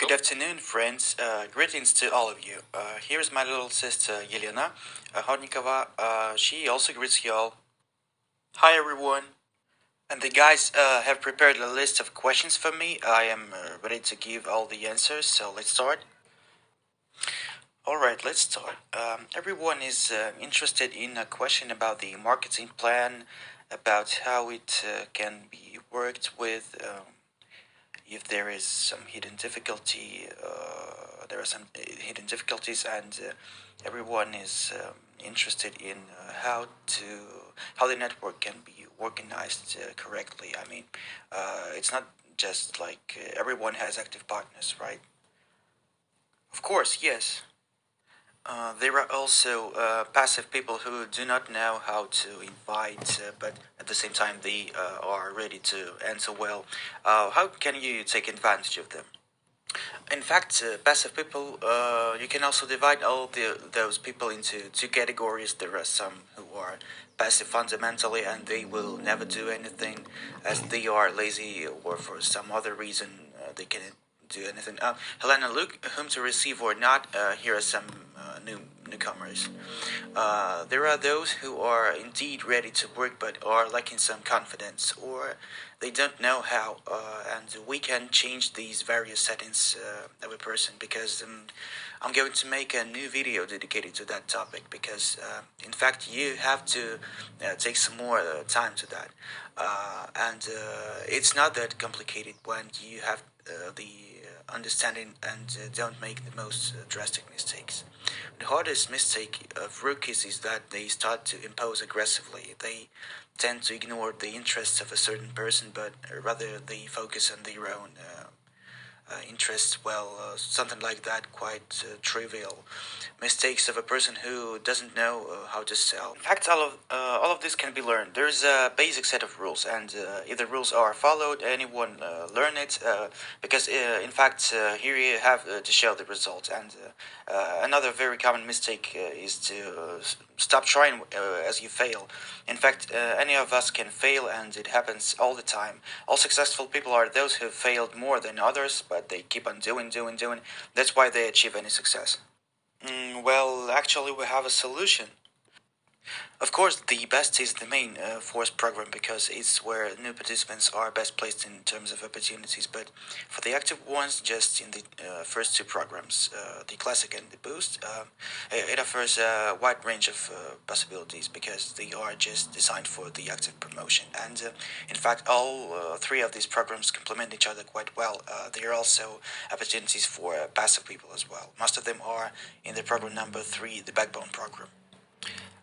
Good afternoon, friends. Greetings to all of you. Here's my little sister Yelena Hodnikova. She also greets you all. Hi, everyone. And the guys have prepared a list of questions for me. I am ready to give all the answers, so let's start. Alright, let's start. Everyone is interested in a question about the marketing plan, about how it can be worked with. If there is some hidden difficulty, there are some hidden difficulties, and everyone is interested in how the network can be organized correctly. I mean, it's not just like everyone has active partners, right? Of course, yes. There are also passive people who do not know how to invite, but at the same time they are ready to answer well. How can you take advantage of them? In fact, passive people, you can also divide those people into two categories. There are some who are passive fundamentally and they will never do anything as they are lazy or for some other reason they can do anything. Helena, look whom to receive or not. Here are some newcomers. There are those who are indeed ready to work but are lacking some confidence or they don't know how. And we can change these various settings of a person because I'm going to make a new video dedicated to that topic because in fact you have to take some more time to that. And it's not that complicated when you have the understanding and don't make the most drastic mistakes. The hardest mistake of rookies is that they start to impose aggressively. They tend to ignore the interests of a certain person, but rather they focus on their own interests. Well, something like that, quite trivial mistakes of a person who doesn't know how to sell. In fact, all of this can be learned. There's a basic set of rules, and if the rules are followed, anyone learn it. Because in fact, here you have to show the results. And another very common mistake is to stop trying as you fail. In fact, any of us can fail, and it happens all the time. All successful people are those who failed more than others, but they keep on doing. That's why they achieve any success. Well, actually, we have a solution. Of course, the best is the main force program because it's where new participants are best placed in terms of opportunities. But for the active ones, just in the first two programs, the classic and the boost, it offers a wide range of possibilities because they are just designed for the active promotion. And in fact, all three of these programs complement each other quite well. There are also opportunities for passive people as well. Most of them are in the program number 3, the backbone program.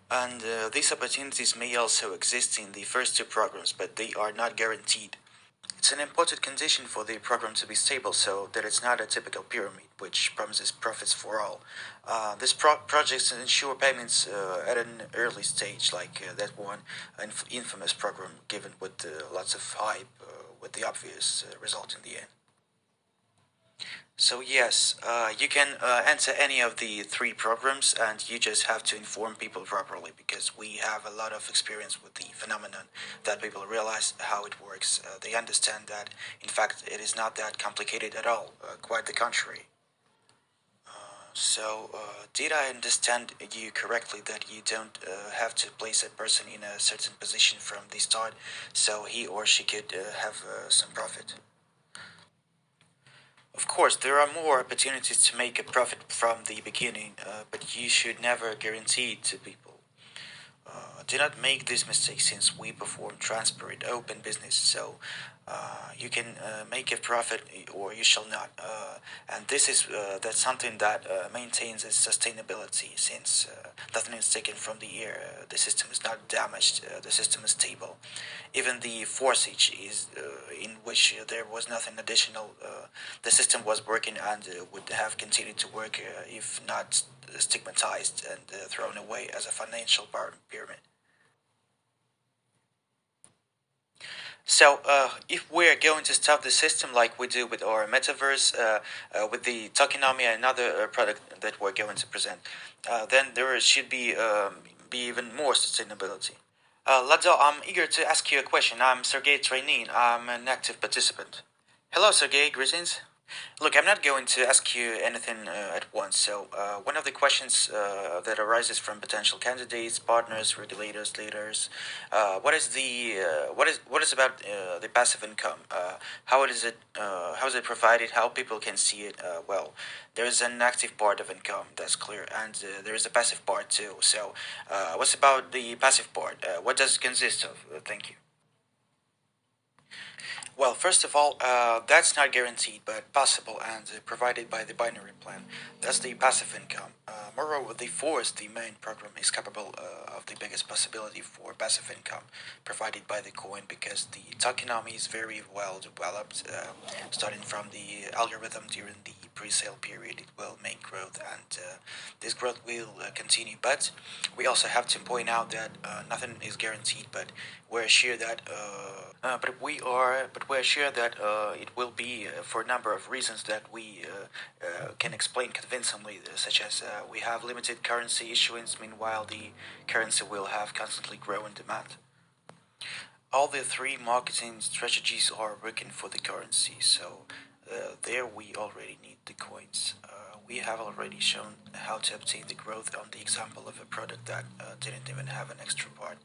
And these opportunities may also exist in the first two programs, but they are not guaranteed. It's an important condition for the program to be stable so that it's not a typical pyramid which promises profits for all. These projects ensure payments at an early stage, like that one infamous program given with lots of hype, with the obvious result in the end. So yes, you can enter any of the three programs, and you just have to inform people properly because we have a lot of experience with the phenomenon that people realize how it works. They understand that, in fact, it is not that complicated at all. Quite the contrary. So, did I understand you correctly that you don't have to place a person in a certain position from the start so he or she could have some profit? Of course, there are more opportunities to make a profit from the beginning, but you should never guarantee it to people. Do not make this mistake since we perform transparent, open business. So you can make a profit or you shall not. And this is that's something that maintains its sustainability since nothing is taken from the air. The system is not damaged. The system is stable. Even the forcage is in which there was nothing additional. The system was working and would have continued to work if not stigmatized and thrown away as a financial pyramid. So, if we're going to stop the system like we do with our metaverse, with the tokenomics and another product that we're going to present, then there should be even more sustainability. Lado, I'm eager to ask you a question. I'm Sergey Trainin. I'm an active participant. Hello, Sergey. Greetings. Look, I'm not going to ask you anything at once. So, one of the questions that arises from potential candidates, partners, regulators, leaders, what is about the passive income? How is it provided? How people can see it? Well, there is an active part of income, that's clear, and there is a passive part too. So, what's about the passive part? What does it consist of? Thank you. Well, first of all, that's not guaranteed, but possible and provided by the binary plan. That's the passive income. Moreover, the fourth, the main program, is capable of the biggest possibility for passive income provided by the coin because the tokenomics is very well developed, starting from the algorithm during the pre-sale period. It will make growth, and this growth will continue. But we also have to point out that nothing is guaranteed, but we're sure that but we're sure that it will be for a number of reasons that we can explain convincingly, such as we have limited currency issuance, meanwhile the currency will have constantly growing demand. All the three marketing strategies are working for the currency, so there we already need the coins. We have already shown how to obtain the growth on the example of a product that didn't even have an extra part.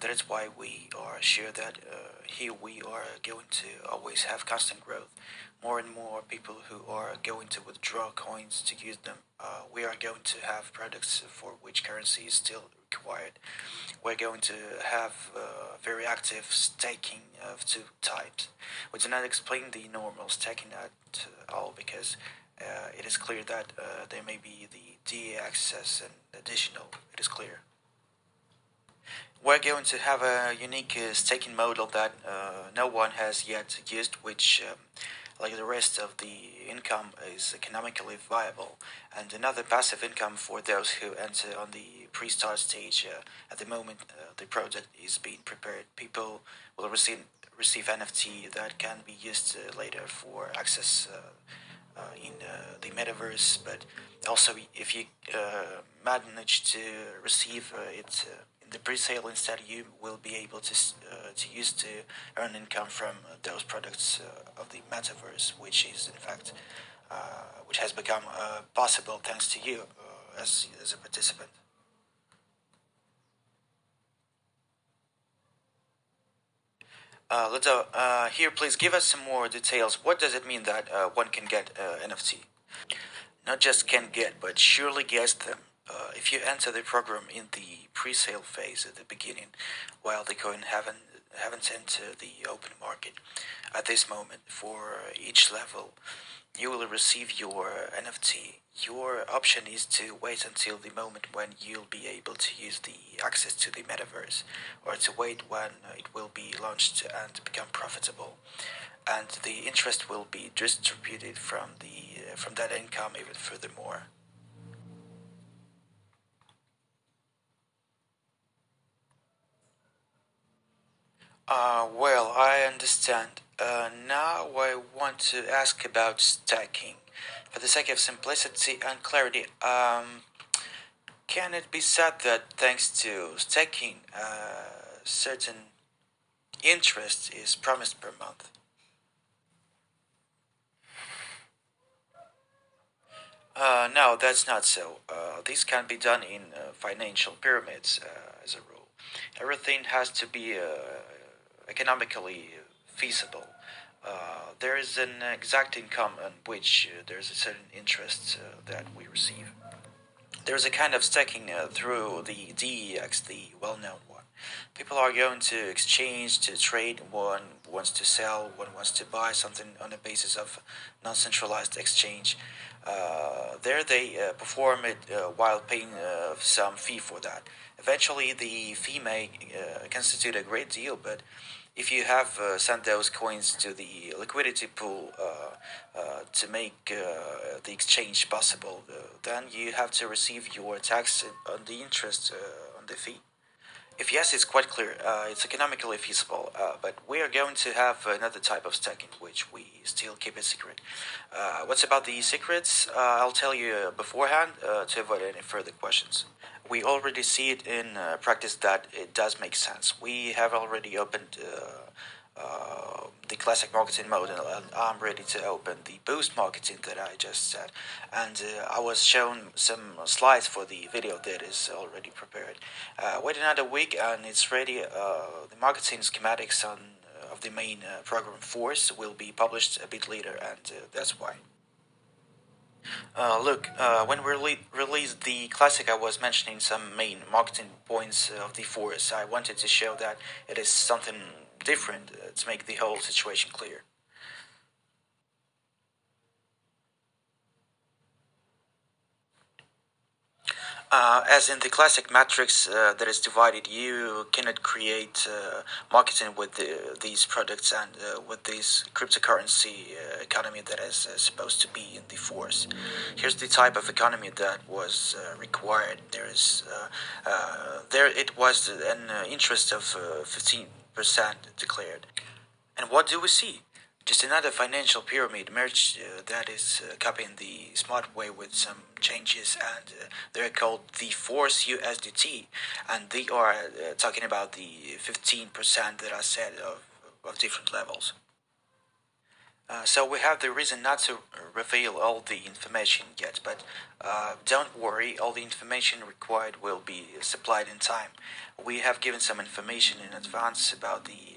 That is why we are sure that here we are going to always have constant growth. More and more people who are going to withdraw coins to use them. We are going to have products for which currency is still required. We're going to have very active staking of two types. We do not explain the normal staking at all because it is clear that there may be the DA access and additional. It is clear. We're going to have a unique staking model that no one has yet used, which, like the rest of the income, is economically viable, and another passive income for those who enter on the pre-start stage. At the moment the project is being prepared, people will receive NFT that can be used later for access in the metaverse. But also, if you manage to receive it in the pre-sale instead, you will be able to use to earn income from those products of the metaverse, which is in fact which has become possible thanks to you as a participant. Lido, here, please give us some more details. What does it mean that one can get NFT? Not just can get, but surely gets them. If you enter the program in the pre-sale phase at the beginning, while the coin haven't entered the open market, at this moment for each level, you will receive your NFT. Your option is to wait until the moment when you'll be able to use the access to the metaverse, or to wait when it will be launched and become profitable, and the interest will be distributed from that income even furthermore. Well, I understand. Now I want to ask about stacking. For the sake of simplicity and clarity, can it be said that thanks to stacking, certain interest is promised per month? No, that's not so. This can be done in financial pyramids as a rule. Everything has to be economically feasible. There is an exact income on which there's a certain interest that we receive. There's a kind of stacking through the DEX, the well-known one. People are going to exchange, to trade. One wants to sell, one wants to buy something on the basis of non-centralized exchange. There they perform it while paying some fee for that. Eventually, the fee may constitute a great deal, but if you have sent those coins to the liquidity pool to make the exchange possible, then you have to receive your tax on the interest on the fee. If yes, it's quite clear. It's economically feasible, but we are going to have another type of stacking, which we still keep a secret. What's about the secrets? I'll tell you beforehand to avoid any further questions. We already see it in practice that it does make sense. We have already opened the classic marketing mode, and I'm ready to open the boost marketing that I just said. And I was shown some slides for the video that is already prepared. Wait another week and it's ready. The marketing schematics of the main program force will be published a bit later, and that's why. Look, when we released the classic, I was mentioning some main marketing points of the force. I wanted to show that it is something different to make the whole situation clear. As in the classic matrix that is divided, you cannot create marketing with these products and with this cryptocurrency economy that is supposed to be in the force. Here's the type of economy that was required. There it was an interest of 15% declared. And what do we see? Just another financial pyramid merged that is copying the smart way with some changes, and they're called the Force USDT, and they are talking about the 15% that I said of different levels. So we have the reason not to reveal all the information yet, but don't worry, all the information required will be supplied in time. We have given some information in advance about the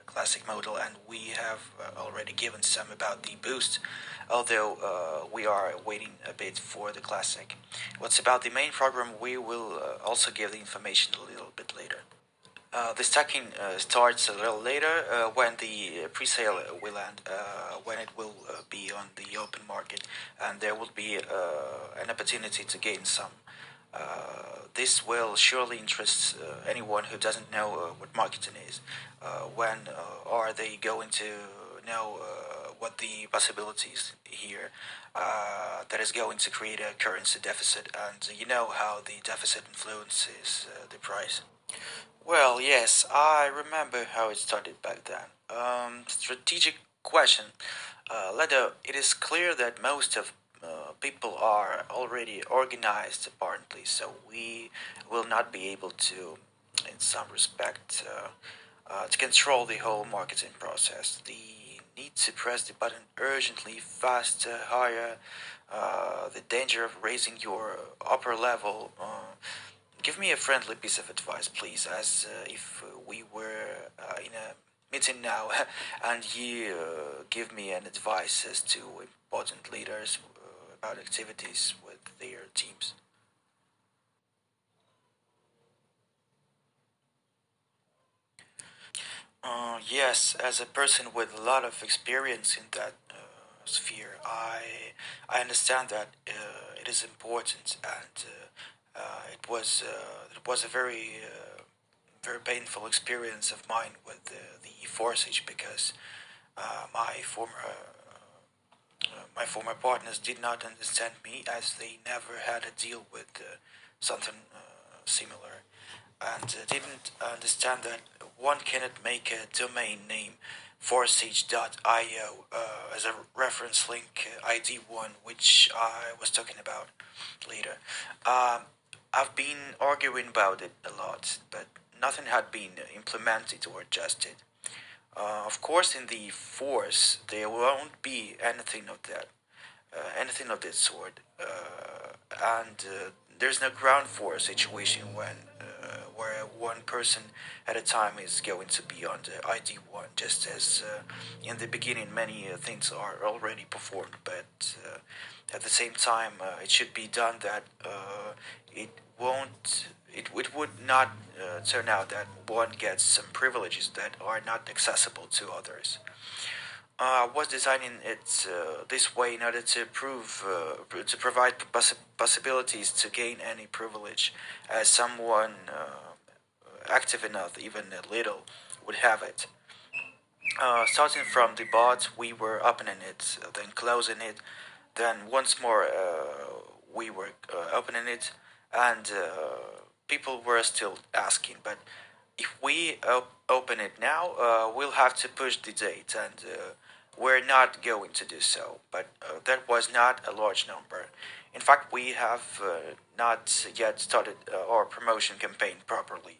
classic model, and we have already given some about the boost, although we are waiting a bit for the classic. What's about the main program, we will also give the information a little bit later. The stacking starts a little later when the pre-sale will end, when it will be on the open market, and there will be an opportunity to gain some. This will surely interest anyone who doesn't know what marketing is. When are they going to know what the possibilities here that is going to create a currency deficit, and you know how the deficit influences the price. Well, yes, I remember how it started back then. Strategic question. Leto, it is clear that most of people are already organized, apparently, so we will not be able to, in some respect, to control the whole marketing process. The need to press the button urgently, faster, higher, the danger of raising your upper level. Give me a friendly piece of advice, please, as if we were in a meeting now, and you give me an advice as to important leaders about activities with their teams. Yes, as a person with a lot of experience in that sphere, I understand that it is important, and it was a very painful experience of mine with the Forsage, because my former partners did not understand me, as they never had a deal with something similar, and didn't understand that one cannot make a domain name forsage.io as a reference link ID1, which I was talking about later. Um, I've been arguing about it a lot, but nothing had been implemented or adjusted. Of course, in the force, there won't be anything of this sort, and there's no ground for a situation where one person at a time is going to be on the ID1, just as in the beginning many things are already performed, but at the same time it should be done that it won't it would not turn out that one gets some privileges that are not accessible to others. Was designing it this way in order to provide possibilities to gain any privilege, as someone active enough, even a little, would have it. Starting from the bot, we were opening it, then closing it, then once more we were opening it, and people were still asking. But if we open it now, we'll have to push the date, and we're not going to do so. But that was not a large number. In fact, we have not yet started our promotion campaign properly.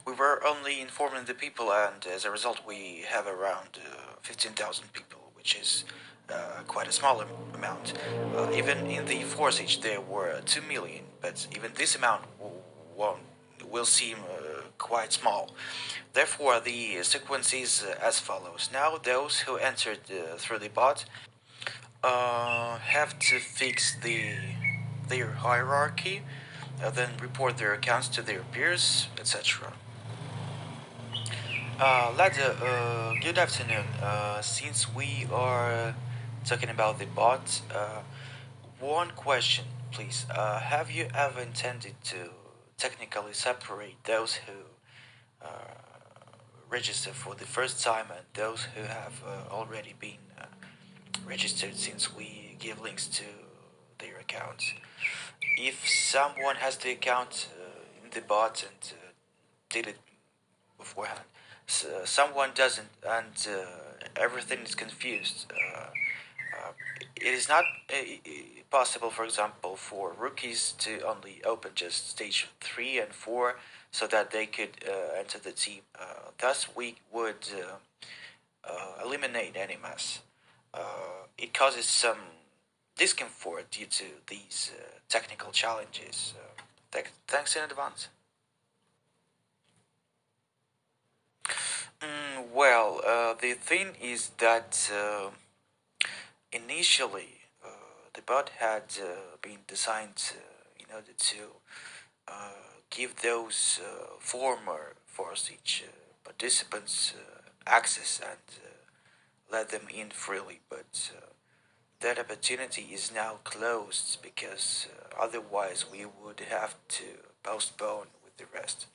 we were only informing the people, and as a result, we have around 15,000 people, which is quite a small amount. Even in the Forsage, there were 2 million, but even this amount won't, will seem quite small. Therefore, the sequence is as follows. Now, those who entered through the bot have to fix their hierarchy, then report their accounts to their peers, etc. Lada, good afternoon. Since we are talking about the bot, one question, please. Have you ever intended to technically separate those who register for the first time and those who have already been registered, since we give links to their accounts? If someone has the account in the bot and did it beforehand, someone doesn't, and everything is confused. It is not possible, for example, for rookies to only open just stage 3 and 4 so that they could enter the team. Thus, we would eliminate any mess. It causes some discomfort due to these technical challenges. Thanks in advance. The thing is that initially the bot had been designed in order to give those former Forsage participants access and let them in freely, but that opportunity is now closed because otherwise we would have to postpone with the rest.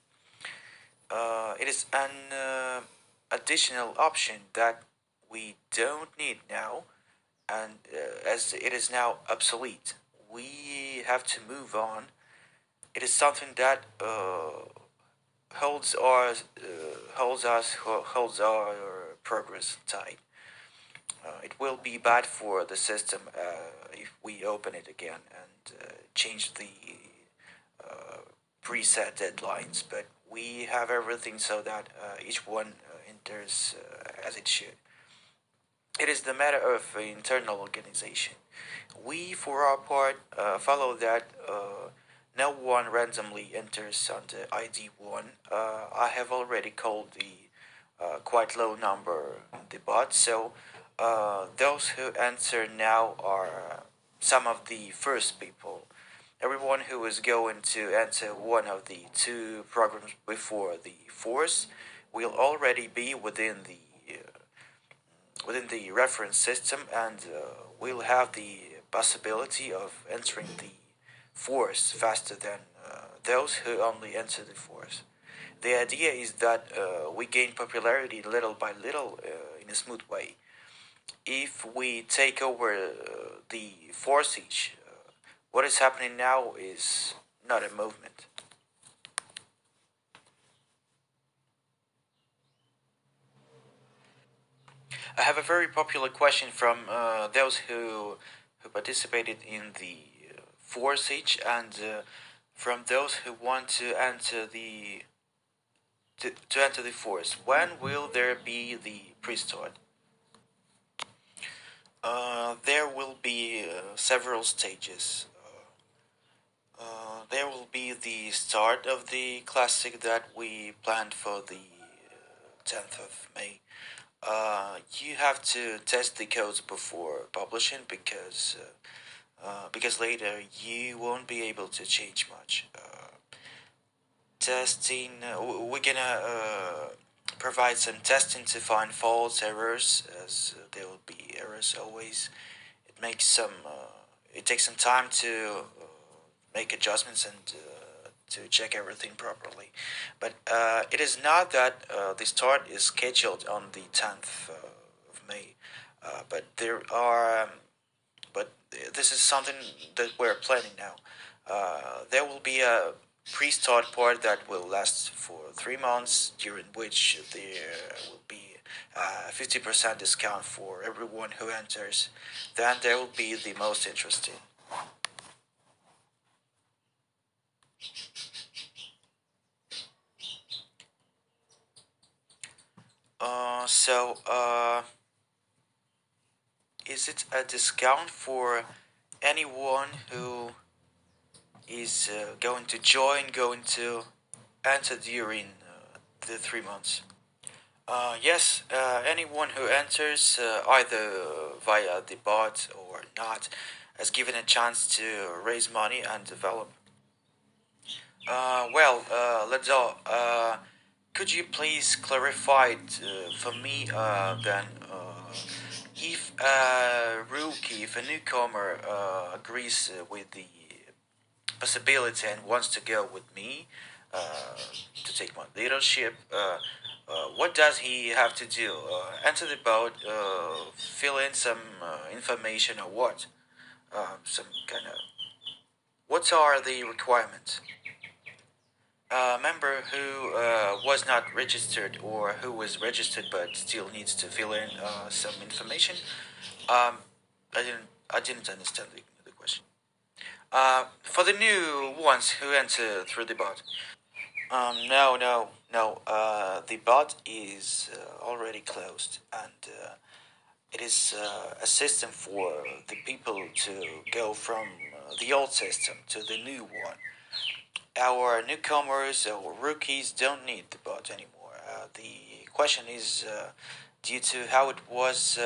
It is an additional option that we don't need now, and as it is now obsolete, we have to move on. It is something that holds our progress tight. It will be bad for the system if we open it again and change the preset deadlines, but we have everything so that each one enters as it should. It is the matter of internal organization. We, for our part, follow that no one randomly enters on the ID 1. I have already called the quite low number in the bot, so those who enter now are some of the first people. Everyone who is going to enter one of the two programs before the force will already be within the reference system, and will have the possibility of entering the force faster than those who only enter the force. The idea is that we gain popularity little by little in a smooth way. If we take over the Forsage, what is happening now is not a movement. I have a very popular question from those who participated in the Forsage, and from those who want to enter the force. When will there be the priesthood? There will be several stages. There will be the start of the classic that we planned for the 10th of May. You have to test the codes before publishing because later you won't be able to change much. Testing, we're gonna provide some testing to find faults, errors, as there will be errors always. It takes some time to make adjustments and to check everything properly. But it is not that the start is scheduled on the 10th of May, but but this is something that we're planning now. There will be a pre-start part that will last for 3 months, during which there will be a 50% discount for everyone who enters. Then there will be the most interesting. So, is it a discount for anyone who is going to join, going to enter during the 3 months? Yes, anyone who enters either via the bot or not is given a chance to raise money and develop. Let's all. Could you please clarify it, for me then? If a rookie, if a newcomer agrees with the possibility and wants to go with me to take my leadership, what does he have to do? Enter the boat, fill in some information or what? Some kind of. What are the requirements? A member who was not registered or who was registered but still needs to fill in some information. Um, I didn't understand the question. For the new ones who enter through the bot. No, no, no. The bot is already closed, and it is a system for the people to go from the old system to the new one. Our newcomers or rookies don't need the bot anymore. The question is due to how it was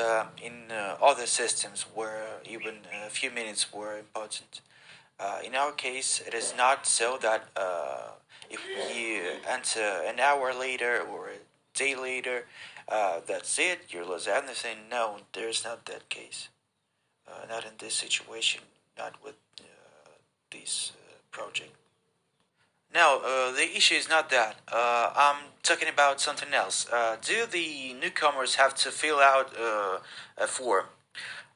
in other systems where even a few minutes were important. In our case, it is not so that if you enter an hour later or a day later, that's it, you lose anything. No, there's not that case. Not in this situation, not with this project. No, the issue is not that. I'm talking about something else. Do the newcomers have to fill out a form?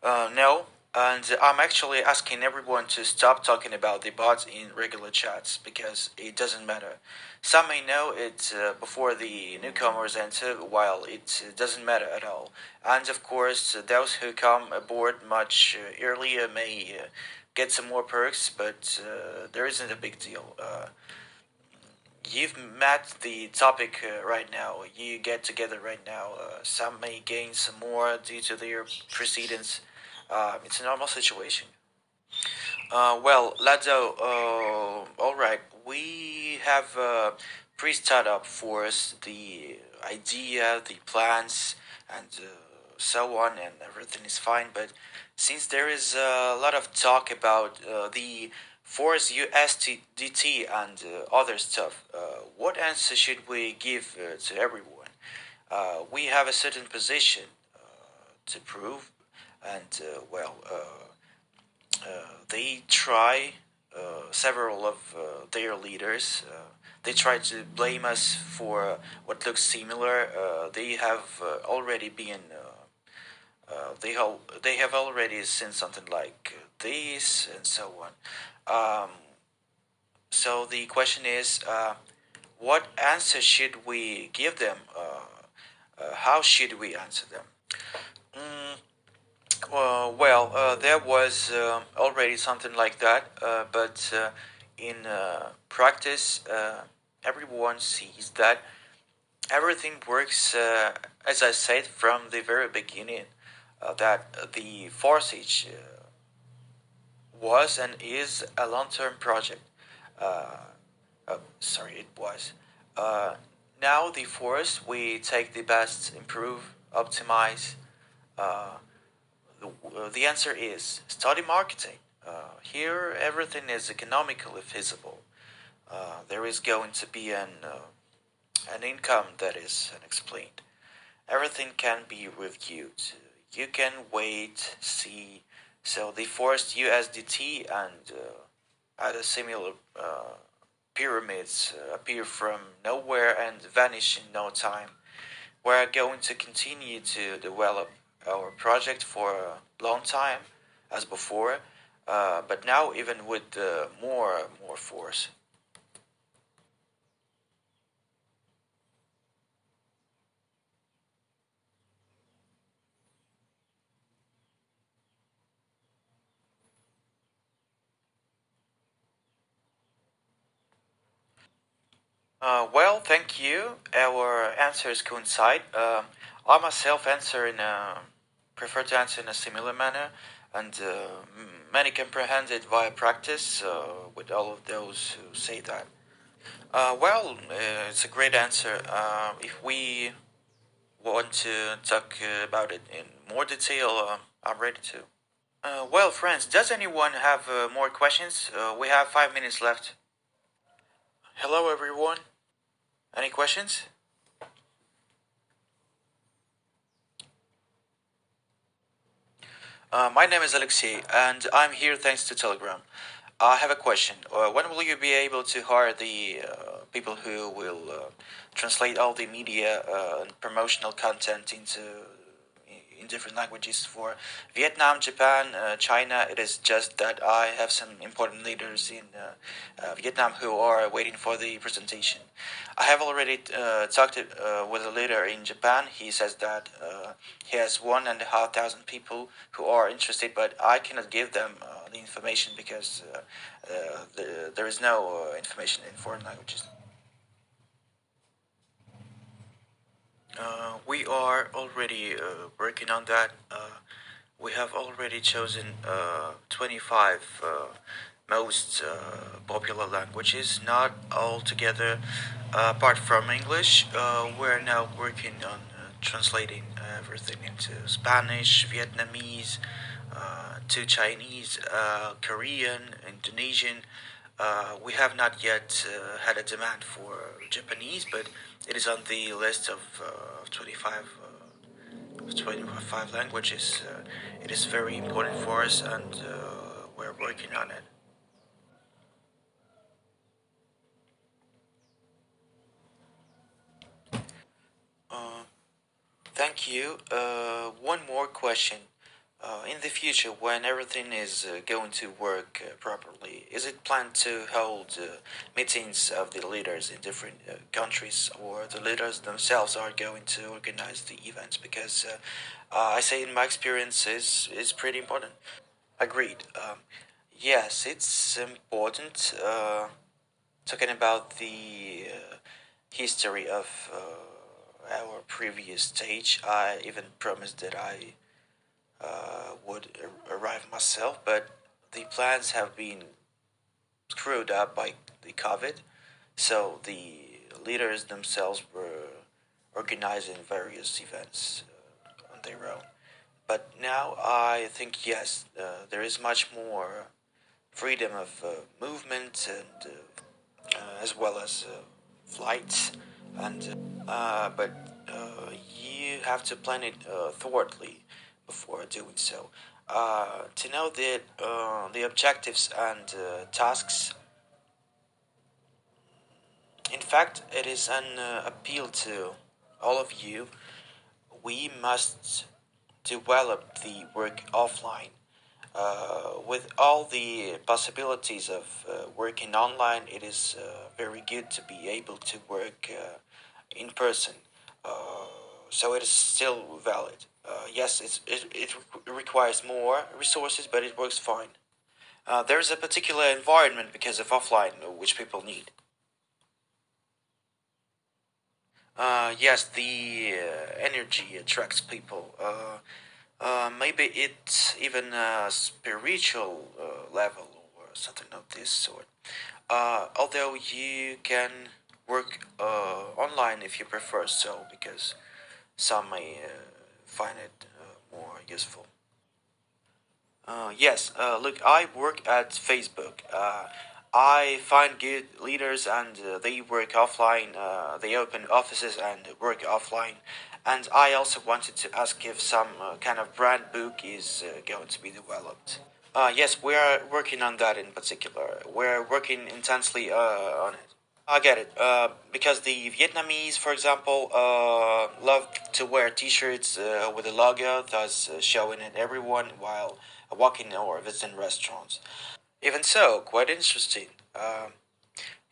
No, and I'm actually asking everyone to stop talking about the bots in regular chats because it doesn't matter. Some may know it before the newcomers enter, while it doesn't matter at all. And of course, those who come aboard much earlier may get some more perks, but there isn't a big deal. You've met the topic right now. You get together right now. Some may gain some more due to their precedence. It's a normal situation. Lado, all right. We have pre-startup for us the idea, the plans, and so on, and everything is fine. But since there is a lot of talk about the Force USDT and other stuff, what answer should we give to everyone? We have a certain position to prove, and they try, several of their leaders, they try to blame us for what looks similar. They have already been. They have already seen something like this and so on. Um, so the question is, what answer should we give them? How should we answer them? Mm, there was already something like that, but in practice, everyone sees that everything works, as I said from the very beginning, that the Forsage was and is a long term project. Uh, Sorry, it was. Uh, Now, the forest, we take the best, improve, optimize. Uh, the answer is study marketing. Here, everything is economically feasible. There is going to be an income that is unexplained. Everything can be reviewed. You can wait, see. So the forced USDT and other similar pyramids appear from nowhere and vanish in no time. We're going to continue to develop our project for a long time as before, but now even with more force. Thank you. Our answers coincide. I myself answer in a prefer to answer in a similar manner, and many comprehend it via practice. With all of those who say that. It's a great answer. If we want to talk about it in more detail, I'm ready to. Friends, does anyone have more questions? We have 5 minutes left. Hello, everyone. Any questions? My name is Alexei, and I'm here thanks to Telegram. I have a question. When will you be able to hire the people who will translate all the media and promotional content into in different languages for Vietnam, Japan, China? It is just that I have some important leaders in Vietnam who are waiting for the presentation. I have already talked with a leader in Japan. He says that he has 1,500 people who are interested, but I cannot give them the information because there is no information in foreign languages. We are already working on that. We have already chosen 25 most popular languages, not all together. Apart from English, we're now working on translating everything into Spanish, Vietnamese, to Chinese, Korean, Indonesian. We have not yet had a demand for Japanese, but it is on the list of 25 languages. It is very important for us, and we're working on it. Uh, Thank you. One more question. In the future, when everything is going to work properly, is it planned to hold meetings of the leaders in different countries, or the leaders themselves are going to organize the events? Because I say, in my experience, is pretty important. Agreed. Yes, it's important. Talking about the history of our previous stage, I even promised that I would arrive myself, but the plans have been screwed up by the COVID, so the leaders themselves were organizing various events on their own. But now I think, yes, there is much more freedom of movement and as well as flights, and but you have to plan it thoroughly before doing so. To know that the objectives and tasks, in fact, it is an appeal to all of you. We must develop the work offline. With all the possibilities of working online, it is very good to be able to work in person. So it is still valid. Yes, it requires more resources, but it works fine. There's a particular environment because of offline which people need. Yes, the energy attracts people. Maybe it's even a spiritual level or something of this sort. Although you can work online if you prefer so, because some may find it more useful. Yes, look, I work at Facebook. I find good leaders and they work offline. They open offices and work offline. And I also wanted to ask if some kind of brand book is going to be developed. Yes, we are working on that in particular. We're working intensely on it. I get it. Because the Vietnamese, for example, love to wear T-shirts with a logo, thus showing it everyone while walking or visiting restaurants. Even so, quite interesting.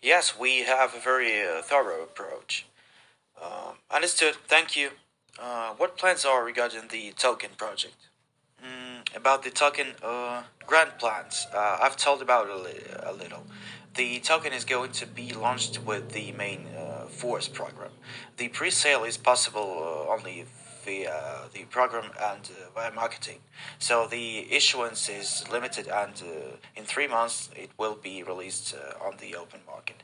Yes, we have a very thorough approach. Understood. Thank you. What plans are regarding the token project? About the token grant plans, I've told about a little. The token is going to be launched with the main force program. The pre-sale is possible only via the program and via marketing. So the issuance is limited, and in 3 months it will be released on the open market,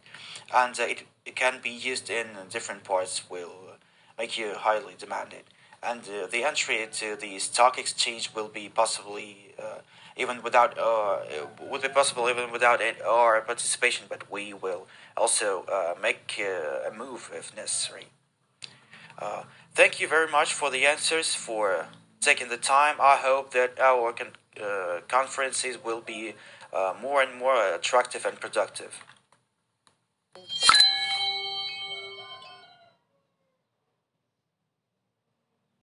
and it can be used in different parts. Will make you highly demanded, and the entry to the stock exchange will be possibly even without would be possible even without our participation, but we will also make a move if necessary. uh, Thank you very much for the answers, for taking the time. I hope that our conferences will be more and more attractive and productive.